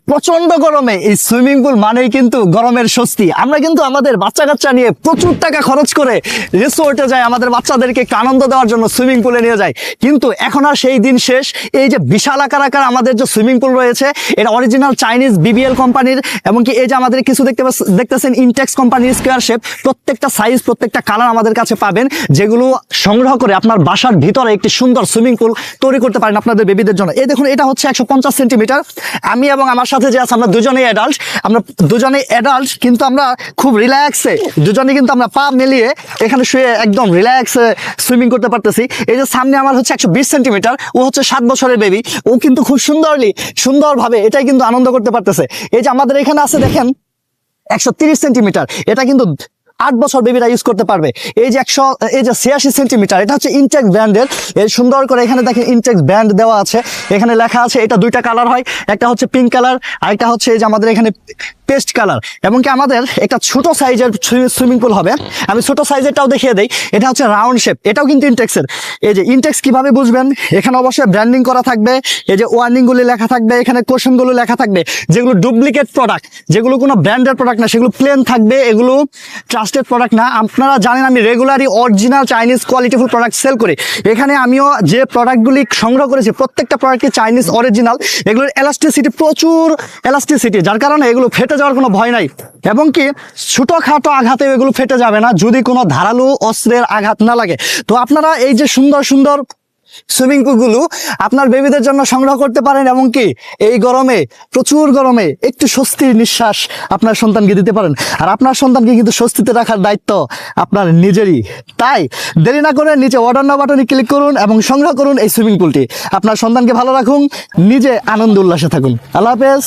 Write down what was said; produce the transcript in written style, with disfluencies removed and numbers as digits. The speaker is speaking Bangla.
প্রচন্ড গরমে এই সুইমিং পুল মানেই কিন্তু গরমের স্বস্তি। আমরা কিন্তু আমাদের বাচ্চা কাচ্চা নিয়ে প্রচুর টাকা খরচ করে রিসোর্টে যাই, আমাদের বাচ্চাদেরকে একটু আনন্দ দেওয়ার জন্য সুইমিং পুলে নিয়ে যাই। কিন্তু এখন আর সেই দিন শেষ। এই যে বিশাল আকার আমাদের যে সুইমিং পুল রয়েছে, এটা অরিজিনাল চাইনিজ বিবিএল কোম্পানির, এমনকি এই যে আমাদের কিছু দেখতেছেন ইনটেক্স কোম্পানির স্কোয়ার শেপ, প্রত্যেকটা সাইজ প্রত্যেকটা কালার আমাদের কাছে পাবেন, যেগুলো সংগ্রহ করে আপনার বাসার ভিতরে একটি সুন্দর সুইমিং পুল তৈরি করতে পারেন আপনাদের বেবিদের জন্য। এই দেখুন, এটা হচ্ছে 150 সেন্টিমিটার। আমি এবং আমার সাথে যে আছে আমরা দুজনেই অ্যাডাল্ট, কিন্তু আমরা খুব রিল্যাক্সে দুজনে কিন্তু আমরা পা মিলিয়ে এখানে শুয়ে একদম রিল্যাক্সে সুইমিং করতে পারতেছি। এই যে সামনে আমার হচ্ছে 120 সেন্টিমিটার, ও হচ্ছে 7 বছরের বেবি, ও কিন্তু খুব সুন্দরভাবে এটাই কিন্তু আনন্দ করতে পারতেছে। এই যে আমাদের এখানে আছে দেখেন 130 সেন্টিমিটার, এটা কিন্তু 8 বছর বেবিরা ইউজ করতে পারবে। এই যে 86 সেন্টিমিটার, এটা হচ্ছে ইনটেক্স ব্র্যান্ডের। এই সুন্দর করে এখানে দেখেন ইনটেক্স ব্র্যান্ড দেওয়া আছে, এখানে লেখা আছে। এটা দুইটা কালার হয়, একটা হচ্ছে পিঙ্ক কালার, আরেকটা হচ্ছে এই যে আমাদের এখানে পেস্ট কালার। এমনকি আমাদের একটা ছোট সাইজের সুইমিং পুল হবে, আমি ছোট সাইজেরটাও দেখিয়ে দেই। এটা হচ্ছে রাউন্ড শেপ, এটাও কিন্তু ইনটেক্সের। এই যে ইনটেক্স কিভাবে বুঝবেন, এখানে অবশ্যই ব্র্যান্ডিং করা থাকবে, এই যে ওয়ার্নিংগুলি লেখা থাকবে, এখানে কোশ্চেনগুলো লেখা থাকবে। যেগুলো ডুপ্লিকেট প্রোডাক্ট, যেগুলো কোনো ব্র্যান্ডের প্রোডাক্ট না, সেগুলো প্লেন থাকবে, এগুলো ট্রাস্টেড প্রোডাক্ট না। আপনারা জানেন আমি রেগুলারই original Chinese qualityful product sell করি। এখানে আমিও যে প্রোডাক্টগুলি সংগ্রহ করেছি প্রত্যেকটা প্রোডাক্টই চাইনিজ অরিজিনাল। এগুলোর এলাস্টিসিটি প্রচুর এলাস্টিসিটি, যার কারণে এগুলো ফেটে যাওয়ার কোনো ভয় নাই, এবং কি ছোটখাটো আঘাতে এগুলো ফেটে যাবে না যদি কোনো ধারালো অস্ত্রের আঘাত না লাগে। তো আপনারা এই যে সুন্দর সুইমিং পুলগুলো আপনার বেবিদের জন্য সংগ্রহ করতে পারেন, এবং কি এই গরমে, প্রচুর গরমে একটু স্বস্তির নিঃশ্বাস আপনার সন্তানকে দিতে পারেন। আর আপনার সন্তানকে কিন্তু স্বস্তিতে রাখার দায়িত্ব আপনার নিজেরই। তাই দেরি না করে নিচে অর্ডার নাও বাটনে ক্লিক করুন এবং সংগ্রহ করুন এই সুইমিং পুলটি। আপনার সন্তানকে ভালো রাখুন, নিজে আনন্দ উল্লাসে থাকুন। আল্লাহ হাফেজ।